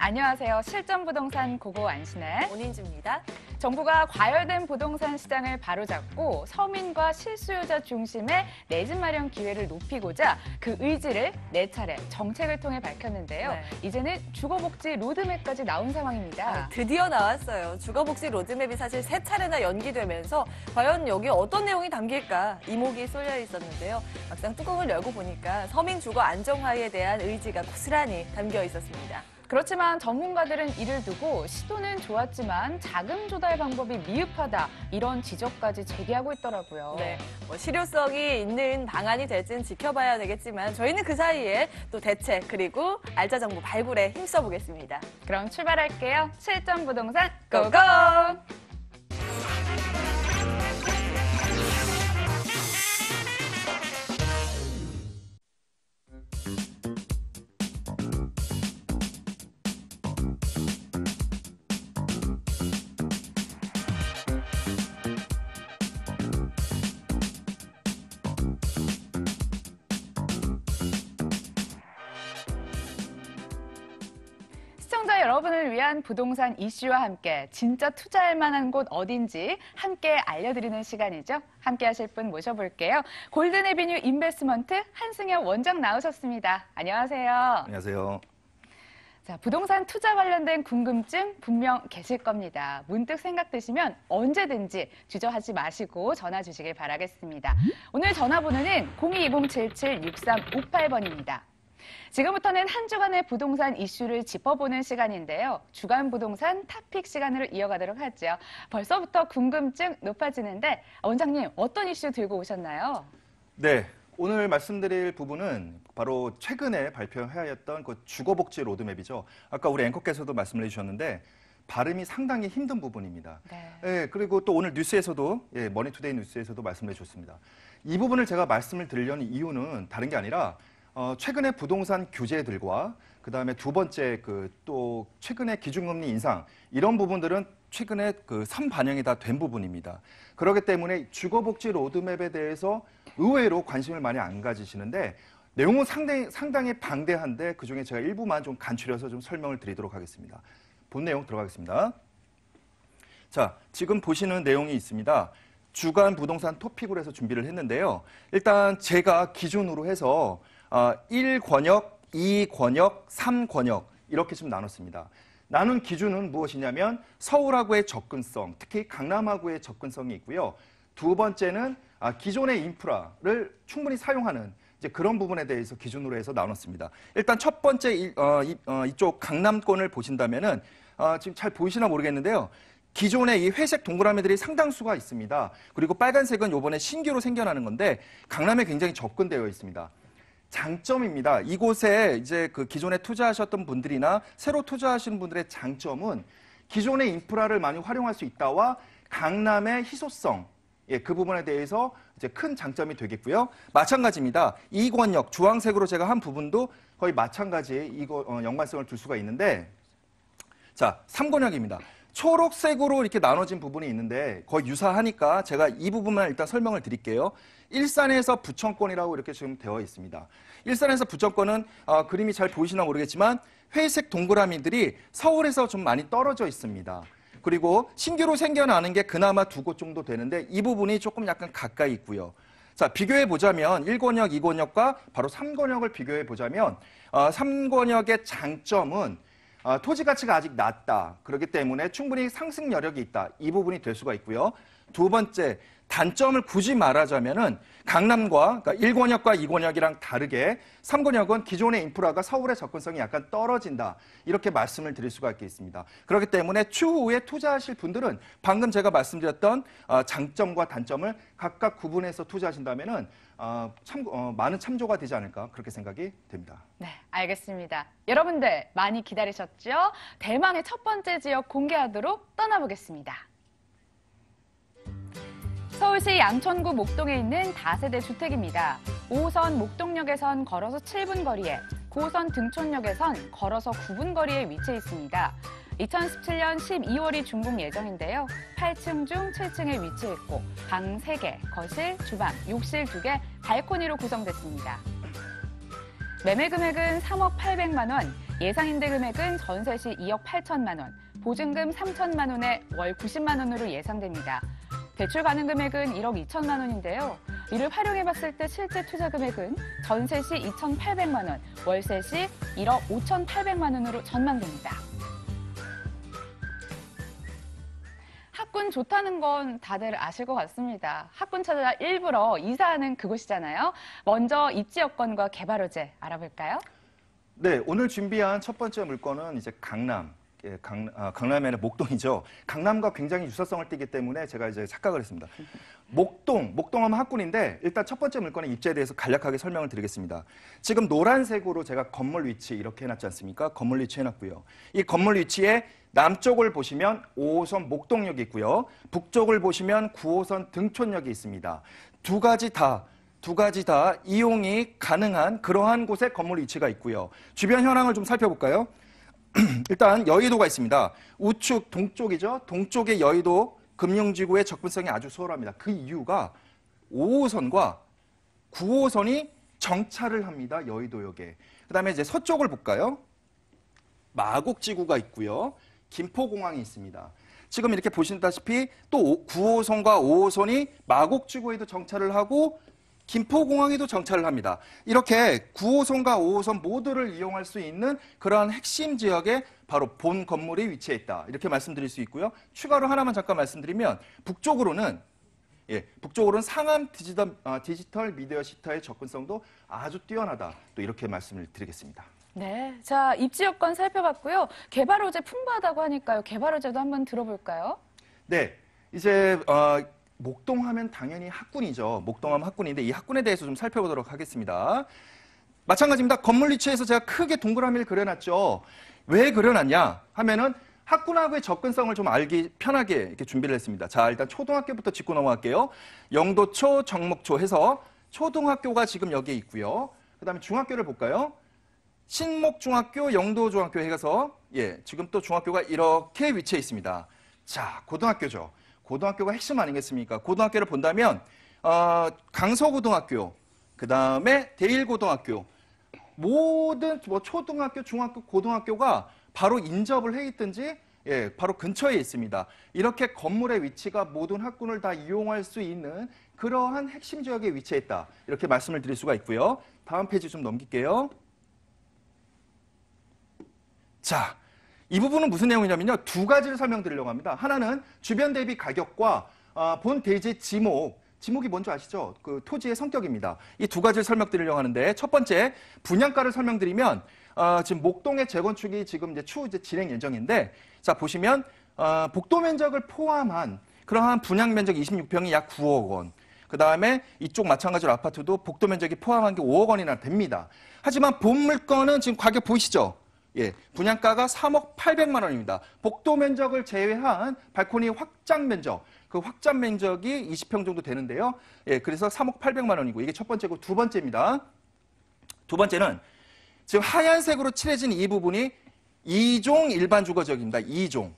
안녕하세요. 실전부동산 고고 안신혜 원인주입니다. 정부가 과열된 부동산 시장을 바로잡고 서민과 실수요자 중심의 내 집 마련 기회를 높이고자 그 의지를 4차례 정책을 통해 밝혔는데요. 네. 이제는 주거복지 로드맵까지 나온 상황입니다. 드디어 나왔어요. 주거복지 로드맵이 사실 3차례나 연기되면서 과연 여기 어떤 내용이 담길까 이목이 쏠려 있었는데요. 막상 뚜껑을 열고 보니까 서민 주거 안정화에 대한 의지가 고스란히 담겨 있었습니다. 그렇지만 전문가들은 이를 두고 시도는 좋았지만 자금 조달 방법이 미흡하다 이런 지적까지 제기하고 있더라고요. 네, 실효성이 있는 방안이 될지는 지켜봐야 되겠지만 저희는 그 사이에 또 대책 그리고 알짜 정보 발굴에 힘써보겠습니다. 그럼 출발할게요. 실전부동산 고고! 시청자 여러분을 위한 부동산 이슈와 함께 진짜 투자할 만한 곳 어딘지 함께 알려드리는 시간이죠. 함께 하실 분 모셔볼게요. 골든에비뉴 인베스트먼트 한승엽 원장 나오셨습니다. 안녕하세요. 안녕하세요. 자, 부동산 투자 관련된 궁금증 분명 계실 겁니다. 문득 생각드시면 언제든지 주저하지 마시고 전화 주시길 바라겠습니다. 오늘 전화번호는 0220-776358번입니다. 지금부터는 한 주간의 부동산 이슈를 짚어보는 시간인데요. 주간 부동산 탑픽 시간으로 이어가도록 하죠. 벌써부터 궁금증 높아지는데 원장님 어떤 이슈 들고 오셨나요? 네, 오늘 말씀드릴 부분은 바로 최근에 발표하였던 그 주거복지 로드맵이죠. 아까 우리 앵커께서도 말씀을 해주셨는데 발음이 상당히 힘든 부분입니다. 네, 그리고 또 오늘 뉴스에서도 머니투데이 뉴스에서도 말씀을 해주셨습니다. 이 부분을 제가 말씀을 드리려는 이유는 다른 게 아니라 최근에 부동산 규제들과 그다음에 두 번째 또 최근에 기준금리 인상 이런 부분들은 최근에 선반영이 다 된 부분입니다. 그렇기 때문에 주거복지 로드맵에 대해서 의외로 관심을 많이 안 가지시는데 내용은 상당히 방대한데 그중에 제가 일부만 좀 간추려서 좀 설명을 드리도록 하겠습니다. 본 내용 들어가겠습니다. 자, 지금 보시는 내용이 있습니다. 주간 부동산 토픽으로 해서 준비를 했는데요. 일단 제가 기준으로 해서 1권역, 2권역, 3권역 이렇게 좀 나눴습니다. 나눈 기준은 무엇이냐면 서울하고의 접근성, 특히 강남하고의 접근성이 있고요. 두 번째는 기존의 인프라를 충분히 사용하는 이제 그런 부분에 대해서 기준으로 해서 나눴습니다. 일단 첫 번째 이쪽 강남권을 보신다면은 지금 잘 보이시나 모르겠는데요. 기존에 이 회색 동그라미들이 상당수가 있습니다. 그리고 빨간색은 이번에 신규로 생겨나는 건데 강남에 굉장히 접근되어 있습니다. 장점입니다. 이곳에 이제 기존에 투자하셨던 분들이나 새로 투자하시는 분들의 장점은 기존의 인프라를 많이 활용할 수 있다와 강남의 희소성, 그 부분에 대해서 이제 큰 장점이 되겠고요. 마찬가지입니다. 2권역 주황색으로 제가 한 부분도 거의 마찬가지의 연관성을 둘 수가 있는데, 자, 3권역입니다. 초록색으로 이렇게 나눠진 부분이 있는데 거의 유사하니까 제가 이 부분만 일단 설명을 드릴게요. 일산에서 부천권이라고 이렇게 지금 되어 있습니다. 일산에서 부천권은 그림이 잘 보이시나 모르겠지만 회색 동그라미들이 서울에서 좀 많이 떨어져 있습니다. 그리고 신규로 생겨나는 게 그나마 2곳 정도 되는데 이 부분이 조금 약간 가까이 있고요. 자, 비교해 보자면 1권역, 2권역과 바로 3권역을 비교해 보자면 3권역의 장점은 토지 가치가 아직 낮다. 그렇기 때문에 충분히 상승 여력이 있다. 이 부분이 될 수가 있고요. 두 번째, 단점을 굳이 말하자면은 강남과 그러니까 1권역과 2권역이랑 다르게 3권역은 기존의 인프라가 서울의 접근성이 약간 떨어진다. 이렇게 말씀을 드릴 수가 있겠습니다. 그렇기 때문에 추후에 투자하실 분들은 방금 제가 말씀드렸던 장점과 단점을 각각 구분해서 투자하신다면은 많은 참조가 되지 않을까 그렇게 생각이 됩니다. 네, 알겠습니다. 여러분들 많이 기다리셨죠? 대망의 첫 번째 지역 공개하도록 떠나보겠습니다. 서울시 양천구 목동에 있는 다세대 주택입니다. 5호선 목동역에선 걸어서 7분 거리에, 9호선 등촌역에선 걸어서 9분 거리에 위치해 있습니다. 2017년 12월이 준공 예정인데요. 8층 중 7층에 위치해 있고 방 3개, 거실, 주방, 욕실 2개, 발코니로 구성됐습니다. 매매 금액은 3억 800만 원, 예상임대 금액은 전세 시 2억 8천만 원, 보증금 3천만 원에 월 90만 원으로 예상됩니다. 대출 가능 금액은 1억 2천만 원인데요. 이를 활용해 봤을 때 실제 투자 금액은 전세 시 2,800만 원, 월세 시 1억 5,800만 원으로 전망됩니다. 학군 좋다는 건 다들 아실 것 같습니다. 학군 찾아 일부러 이사하는 그곳이잖아요. 먼저 입지 여건과 개발 호재 알아볼까요? 네, 오늘 준비한 첫 번째 물건은 이제 강남. 강남의 목동이죠. 강남과 굉장히 유사성을 띠기 때문에 제가 이제 착각을 했습니다. 목동하면 학군인데 일단 첫 번째 물건의 입지에 대해서 간략하게 설명을 드리겠습니다. 지금 노란색으로 제가 건물 위치 이렇게 해놨지 않습니까? 건물 위치 해놨고요. 이 건물 위치에 남쪽을 보시면 5호선 목동역이 있고요. 북쪽을 보시면 9호선 등촌역이 있습니다. 두 가지 다 이용이 가능한 그러한 곳에 건물 위치가 있고요. 주변 현황을 좀 살펴볼까요? 일단 여의도가 있습니다. 우측 동쪽이죠. 동쪽의 여의도 금융지구의 접근성이 아주 수월합니다. 그 이유가 5호선과 9호선이 정차를 합니다. 여의도역에. 그다음에 이제 서쪽을 볼까요? 마곡지구가 있고요. 김포공항이 있습니다. 지금 이렇게 보신다시피 또 9호선과 5호선이 마곡지구에도 정차를 하고 김포공항에도 정차를 합니다. 이렇게 9호선과 5호선 모두를 이용할 수 있는 그러한 핵심 지역에 바로 본 건물이 위치해 있다. 이렇게 말씀드릴 수 있고요. 추가로 하나만 잠깐 말씀드리면 북쪽으로는 상암 디지털 미디어 시터의 접근성도 아주 뛰어나다. 또 이렇게 말씀을 드리겠습니다. 네, 자 입지 여건 살펴봤고요. 개발 호재 풍부하다고 하니까요. 개발 호재도 한번 들어볼까요? 네, 이제 목동하면 당연히 학군이죠. 목동하면 학군인데 이 학군에 대해서 좀 살펴보도록 하겠습니다. 마찬가지입니다. 건물 위치에서 제가 크게 동그라미를 그려놨죠. 왜 그려놨냐 하면은 학군하고의 접근성을 좀 알기 편하게 이렇게 준비를 했습니다. 자, 일단 초등학교부터 짚고 넘어갈게요. 영도초, 정목초 해서 초등학교가 지금 여기에 있고요. 그다음에 중학교를 볼까요? 신목중학교, 영도중학교 해서 지금 또 중학교가 이렇게 위치해 있습니다. 자, 고등학교죠. 고등학교가 핵심 아니겠습니까? 고등학교를 본다면 강서고등학교, 그다음에 대일고등학교 모든 초등학교, 중학교, 고등학교가 바로 인접을 해 있든지 바로 근처에 있습니다. 이렇게 건물의 위치가 모든 학군을 다 이용할 수 있는 그러한 핵심 지역에 위치해 있다. 이렇게 말씀을 드릴 수가 있고요. 다음 페이지 좀 넘길게요. 자, 이 부분은 무슨 내용이냐면요. 두 가지를 설명드리려고 합니다. 하나는 주변 대비 가격과 본 대지의 지목이 뭔지 아시죠? 그 토지의 성격입니다. 이 두 가지를 설명드리려고 하는데 첫 번째 분양가를 설명드리면 지금 목동의 재건축이 지금 이제 추후 진행 예정인데 자 보시면 복도 면적을 포함한 그러한 분양 면적 26평이 약 9억 원. 그 다음에 이쪽 마찬가지로 아파트도 복도 면적이 포함한 게 5억 원이나 됩니다. 하지만 본 물건은 지금 가격 보이시죠? 분양가가 3억 800만 원입니다. 복도 면적을 제외한 발코니 확장 면적, 그 확장 면적이 20평 정도 되는데요. 그래서 3억 800만 원이고 이게 첫 번째고 두 번째입니다. 두 번째는 지금 하얀색으로 칠해진 이 부분이 2종 일반 주거 지역입니다. 2종.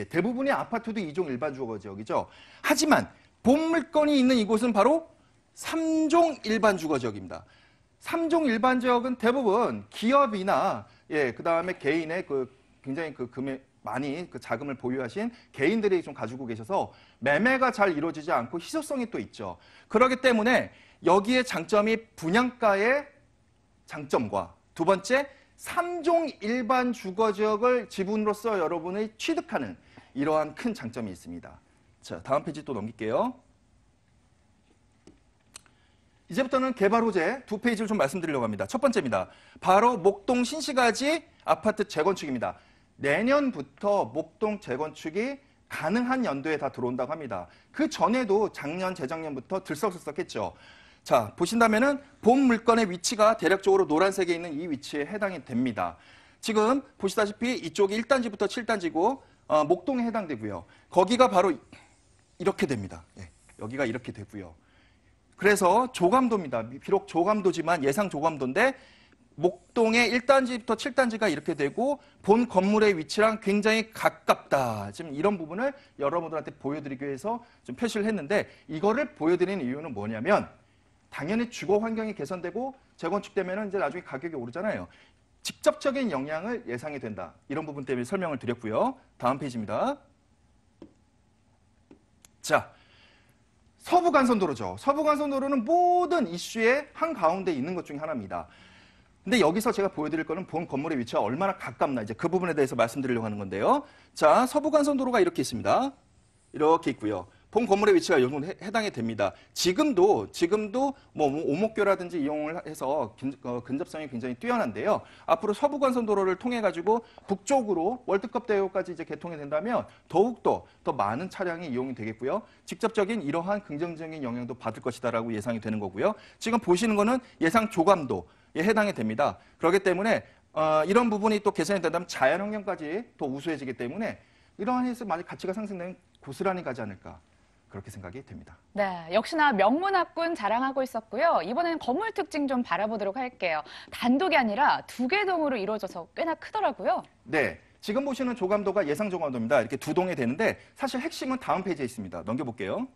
대부분의 아파트도 2종 일반 주거 지역이죠. 하지만 본 물건이 있는 이곳은 바로 3종 일반 주거 지역입니다. 3종 일반 지역은 대부분 기업이나 그다음에 개인의 굉장히 금액 많이 자금을 보유하신 개인들이 좀 가지고 계셔서 매매가 잘 이루어지지 않고 희소성이 또 있죠. 그렇기 때문에 여기에 장점이 분양가의 장점과 두 번째 3종 일반 주거 지역을 지분으로서 여러분이 취득하는 이러한 큰 장점이 있습니다. 자, 다음 페이지 또 넘길게요. 이제부터는 개발 호재 두 페이지를 좀 말씀드리려고 합니다. 첫 번째입니다. 바로 목동 신시가지 아파트 재건축입니다. 내년부터 목동 재건축이 가능한 연도에 다 들어온다고 합니다. 그 전에도 작년, 재작년부터 들썩들썩했죠. 자, 보신다면은 본 물건의 위치가 대략적으로 노란색에 있는 이 위치에 해당이 됩니다. 지금 보시다시피 이쪽이 1단지부터 7단지고 목동에 해당되고요. 거기가 바로 이렇게 됩니다. 여기가 이렇게 되고요. 그래서 조감도입니다. 비록 조감도지만 예상 조감도인데 목동의 1단지부터 7단지가 이렇게 되고 본 건물의 위치랑 굉장히 가깝다. 지금 이런 부분을 여러분들한테 보여드리기 위해서 좀 표시를 했는데 이거를 보여드리는 이유는 뭐냐면 당연히 주거 환경이 개선되고 재건축되면 이제 나중에 가격이 오르잖아요. 직접적인 영향을 예상이 된다. 이런 부분 때문에 설명을 드렸고요. 다음 페이지입니다. 자, 서부간선도로죠. 서부간선도로는 모든 이슈의 한가운데 있는 것 중에 하나입니다. 근데 여기서 제가 보여드릴 거는 본 건물의 위치와 얼마나 가깝나 이제 그 부분에 대해서 말씀드리려고 하는 건데요. 자, 서부간선도로가 이렇게 있습니다. 이렇게 있고요. 본 건물의 위치가 여기 해당이 됩니다. 지금도 뭐 오목교라든지 이용을 해서 근접성이 굉장히 뛰어난데요. 앞으로 서부간선도로를 통해 가지고 북쪽으로 월드컵 대회까지 이제 개통이 된다면 더욱더 더 많은 차량이 이용이 되겠고요. 직접적인 이러한 긍정적인 영향도 받을 것이다라고 예상이 되는 거고요. 지금 보시는 거는 예상 조감도에 해당이 됩니다. 그렇기 때문에 이런 부분이 또 개선이 된다면 자연환경까지 더 우수해지기 때문에 이러한 해서 만약 가치가 상승되면 고스란히 가지 않을까. 그렇게 생각이 됩니다. 네, 역시나 명문학군 자랑하고 있었고요. 이번에는 건물 특징 좀 바라보도록 할게요. 단독이 아니라 2개 동으로 이루어져서 꽤나 크더라고요. 네, 지금 보시는 조감도가 예상 조감도입니다. 이렇게 2동이 되는데 사실 핵심은 다음 페이지에 있습니다. 넘겨볼게요.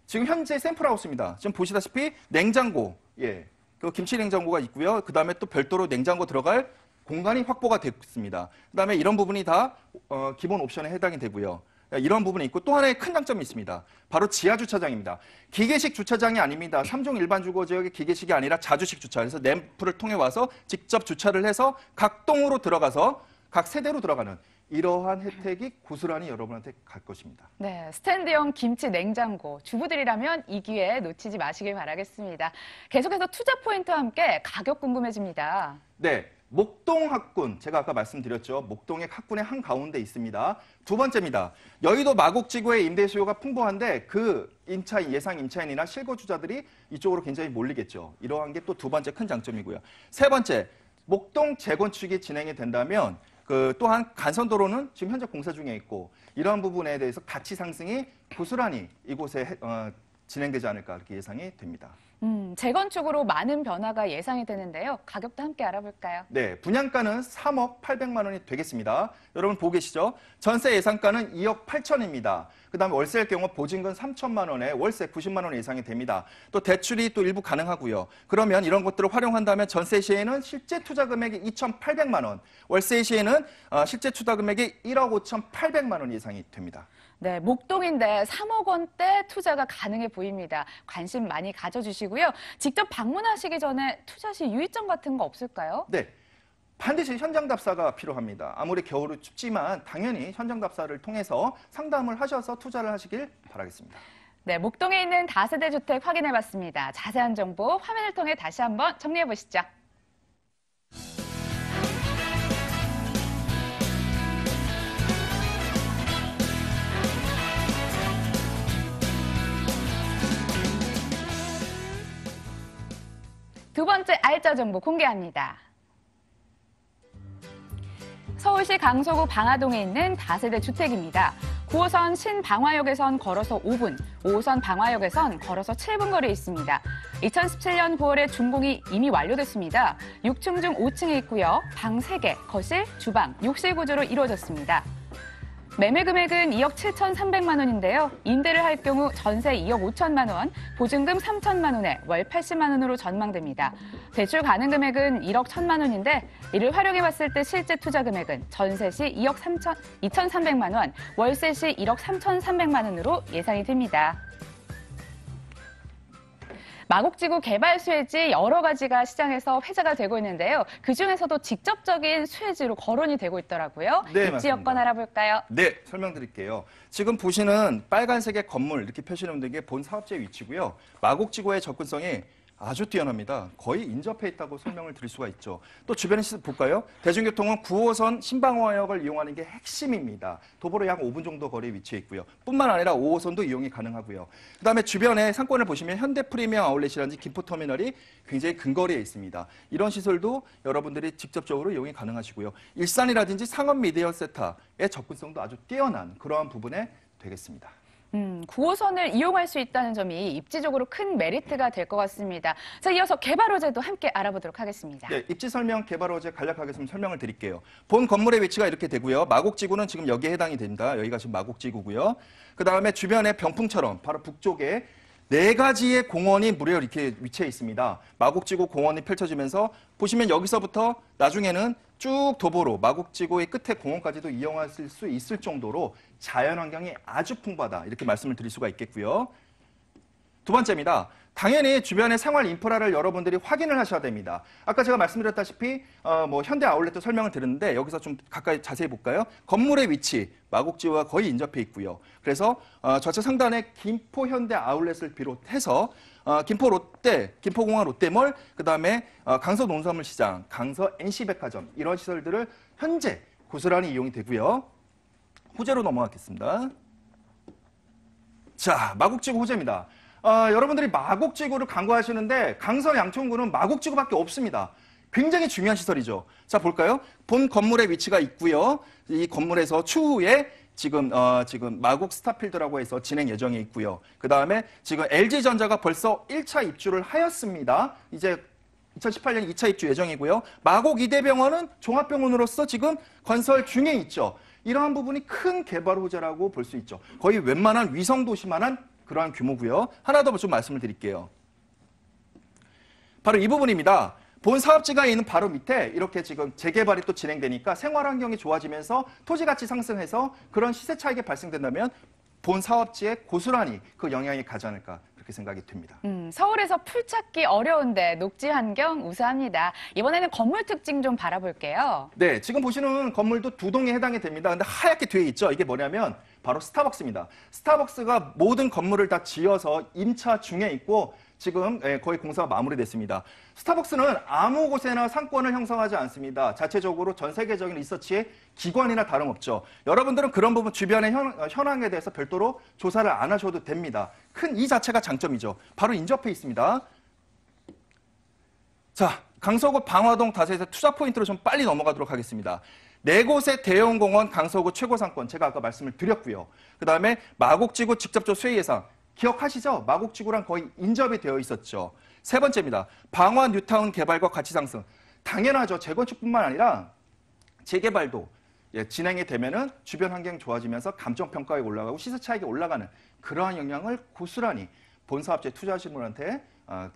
지금 현재 샘플하우스입니다. 지금 보시다시피 냉장고, 그 김치 냉장고가 있고요. 그 다음에 또 별도로 냉장고 들어갈 공간이 확보가 됐습니다. 그 다음에 이런 부분이 다 기본 옵션에 해당이 되고요. 이런 부분이 있고 또 하나의 큰 장점이 있습니다. 바로 지하 주차장입니다. 기계식 주차장이 아닙니다. 3종 일반 주거 지역의 기계식이 아니라 자주식 주차. 그래서 램프를 통해 와서 직접 주차를 해서 각 동으로 들어가서 각 세대로 들어가는 이러한 혜택이 고스란히 여러분한테 갈 것입니다. 네, 스탠드형 김치 냉장고 주부들이라면 이 기회 놓치지 마시길 바라겠습니다. 계속해서 투자 포인트와 함께 가격 궁금해집니다. 네. 목동 학군, 제가 아까 말씀드렸죠. 목동의 학군의 한가운데 있습니다. 두 번째입니다. 여의도 마곡지구의 임대 수요가 풍부한데 그 예상 임차인이나 실거주자들이 이쪽으로 굉장히 몰리겠죠. 이러한 게 또 두 번째 큰 장점이고요. 세 번째, 목동 재건축이 진행이 된다면 또한 간선도로는 지금 현재 공사 중에 있고 이러한 부분에 대해서 가치 상승이 고스란히 이곳에 진행되지 않을까 이렇게 예상이 됩니다. 재건축으로 많은 변화가 예상이 되는데요. 가격도 함께 알아볼까요? 네, 분양가는 3억 800만 원이 되겠습니다. 여러분 보고 계시죠? 전세 예상가는 2억 8천입니다. 그다음에 월세일 경우 보증금 3천만 원에 월세 90만 원 예상이 됩니다. 또 대출이 또 일부 가능하고요. 그러면 이런 것들을 활용한다면 전세 시에는 실제 투자 금액이 2,800만 원, 월세 시에는 실제 투자 금액이 1억 5,800만 원 예상이 됩니다. 네, 목동인데 3억 원대 투자가 가능해 보입니다. 관심 많이 가져주시고요. 직접 방문하시기 전에 투자 시 유의점 같은 거 없을까요? 네, 반드시 현장 답사가 필요합니다. 아무리 겨울이 춥지만 당연히 현장 답사를 통해서 상담을 하셔서 투자를 하시길 바라겠습니다. 네, 목동에 있는 다세대 주택 확인해봤습니다. 자세한 정보 화면을 통해 다시 한번 정리해보시죠. 두 번째 알짜 정보 공개합니다. 서울시 강서구 방화동에 있는 다세대 주택입니다. 9호선 신방화역에선 걸어서 5분, 5호선 방화역에선 걸어서 7분 거리에 있습니다. 2017년 9월에 준공이 이미 완료됐습니다. 6층 중 5층에 있고요. 방 3개, 거실, 주방, 욕실 구조로 이루어졌습니다. 매매 금액은 2억 7,300만 원인데요. 임대를 할 경우 전세 2억 5천만 원, 보증금 3천만 원에 월 80만 원으로 전망됩니다. 대출 가능 금액은 1억 1천만 원인데 이를 활용해봤을 때 실제 투자 금액은 전세 시 2억 2,300만 원, 월세 시 1억 3,300만 원으로 예상이 됩니다. 마곡지구 개발 수혜지 여러 가지가 시장에서 회자가 되고 있는데요. 그중에서도 직접적인 수혜지로 거론이 되고 있더라고요. 네, 입지 여건 알아볼까요? 네, 설명드릴게요. 지금 보시는 빨간색의 건물 이렇게 표시는 게 본 사업지의 위치고요. 마곡지구의 접근성이 아주 뛰어납니다. 거의 인접해 있다고 설명을 드릴 수가 있죠. 또 주변에 볼까요? 대중교통은 9호선 신방화역을 이용하는 게 핵심입니다. 도보로 약 5분 정도 거리에 위치해 있고요. 뿐만 아니라 5호선도 이용이 가능하고요. 그다음에 주변에 상권을 보시면 현대 프리미엄 아울렛이라든지 김포터미널이 굉장히 근거리에 있습니다. 이런 시설도 여러분들이 직접적으로 이용이 가능하시고요. 일산이라든지 상업 미디어 센터의 접근성도 아주 뛰어난 그러한 부분에 되겠습니다. 9호선을 이용할 수 있다는 점이 입지적으로 큰 메리트가 될 것 같습니다. 자, 이어서 개발 호재도 함께 알아보도록 하겠습니다. 네, 입지 설명, 개발 호재 간략하게 좀 설명을 드릴게요. 본 건물의 위치가 이렇게 되고요. 마곡지구는 지금 여기에 해당이 됩니다. 여기가 지금 마곡지구고요. 그 다음에 주변에 병풍처럼 바로 북쪽에 4가지의 공원이 무려 이렇게 위치해 있습니다. 마곡지구 공원이 펼쳐지면서 보시면 여기서부터 나중에는 쭉 도보로 마곡지구의 끝에 공원까지도 이용하실 수 있을 정도로 자연환경이 아주 풍부하다. 이렇게 말씀을 드릴 수가 있겠고요. 두 번째입니다. 당연히 주변의 생활 인프라를 여러분들이 확인을 하셔야 됩니다. 아까 제가 말씀드렸다시피 현대 아울렛도 설명을 드렸는데 여기서 좀 가까이 자세히 볼까요? 건물의 위치, 마곡지구와 거의 인접해 있고요. 그래서 좌측 상단에 김포 현대 아울렛을 비롯해서 김포 롯데, 김포공항 롯데몰, 그다음에 강서 농산물 시장, 강서 NC백화점 이런 시설들을 현재 고스란히 이용이 되고요. 호재로 넘어가겠습니다. 자, 마곡지구 호재입니다. 여러분들이 마곡지구를 간과하시는데 강서 양천구는 마곡지구밖에 없습니다. 굉장히 중요한 시설이죠. 자, 볼까요? 본 건물의 위치가 있고요. 이 건물에서 추후에 지금 마곡 스타필드라고 해서 진행 예정에 있고요. 그다음에 지금 LG전자가 벌써 1차 입주를 하였습니다. 이제 2018년 2차 입주 예정이고요. 마곡 이대병원은 종합병원으로서 지금 건설 중에 있죠. 이러한 부분이 큰 개발 호재라고 볼 수 있죠. 거의 웬만한 위성도시만한 그러한 규모고요. 하나 더 좀 말씀을 드릴게요. 바로 이 부분입니다. 본 사업지가 있는 바로 밑에 이렇게 지금 재개발이 또 진행되니까 생활 환경이 좋아지면서 토지 가치 상승해서 그런 시세 차익이 발생된다면 본 사업지에 고스란히 그 영향이 가지 않을까 그렇게 생각이 듭니다. 서울에서 풀 찾기 어려운데 녹지 환경 우수합니다. 이번에는 건물 특징 좀 바라볼게요. 네, 지금 보시는 건물도 두 동에 해당이 됩니다. 근데 하얗게 뒤에 있죠. 이게 뭐냐면 바로 스타벅스입니다. 스타벅스가 모든 건물을 다 지어서 임차 중에 있고 지금 거의 공사가 마무리됐습니다. 스타벅스는 아무 곳에나 상권을 형성하지 않습니다. 자체적으로 전 세계적인 리서치의 기관이나 다름없죠. 여러분들은 그런 부분 주변의 현황에 대해서 별도로 조사를 안 하셔도 됩니다. 큰 이 자체가 장점이죠. 바로 인접해 있습니다. 자, 강서구 방화동 다세대 투자 포인트로 좀 빨리 넘어가도록 하겠습니다. 4곳의 대형공원 강서구 최고 상권 제가 아까 말씀을 드렸고요. 그다음에 마곡지구 직접적 수혜 예상 기억하시죠? 마곡지구랑 거의 인접이 되어 있었죠. 세 번째입니다. 방화 뉴타운 개발과 가치 상승. 당연하죠. 재건축뿐만 아니라 재개발도 진행이 되면은 주변 환경이 좋아지면서 감정 평가가 올라가고 시세 차익이 올라가는 그러한 영향을 고스란히 본 사업자에 투자하시는 분한테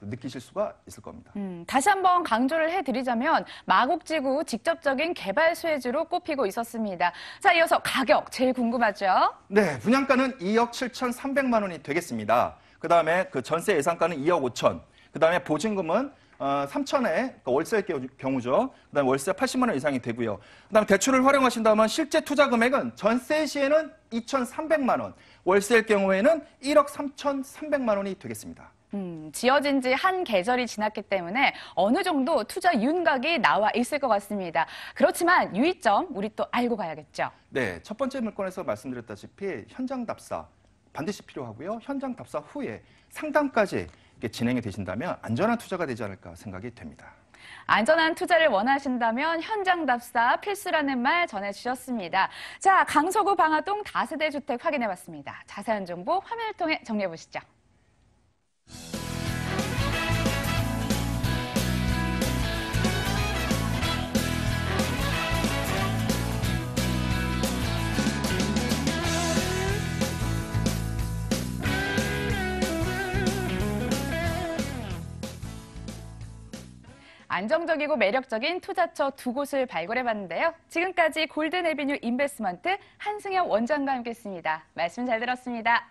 느끼실 수가 있을 겁니다. 다시 한번 강조를 해드리자면 마곡지구 직접적인 개발 수혜지로 꼽히고 있었습니다. 자, 이어서 가격 제일 궁금하죠? 네, 분양가는 2억 7,300만 원이 되겠습니다. 그다음에 그 전세 예상가는 2억 5천. 그다음에 보증금은 3천에 그러니까 월세의 경우죠. 그다음에 월세 80만 원 이상이 되고요. 그다음에 대출을 활용하신다면 실제 투자 금액은 전세 시에는 2,300만 원, 월세일 경우에는 1억 3,300만 원이 되겠습니다. 지어진 지 한 계절이 지났기 때문에 어느 정도 투자 윤곽이 나와 있을 것 같습니다. 그렇지만 유의점 우리 또 알고 가야겠죠. 네, 첫 번째 물건에서 말씀드렸다시피 현장 답사 반드시 필요하고요. 현장 답사 후에 상담까지 진행이 되신다면 안전한 투자가 되지 않을까 생각이 됩니다. 안전한 투자를 원하신다면 현장 답사 필수라는 말 전해주셨습니다. 자, 강서구 방화동 다세대 주택 확인해봤습니다. 자세한 정보 화면을 통해 정리해보시죠. 안정적이고 매력적인 투자처 두 곳을 발굴해봤는데요. 지금까지 골든 에비뉴 인베스트먼트 한승엽 원장과 함께했습니다. 말씀 잘 들었습니다.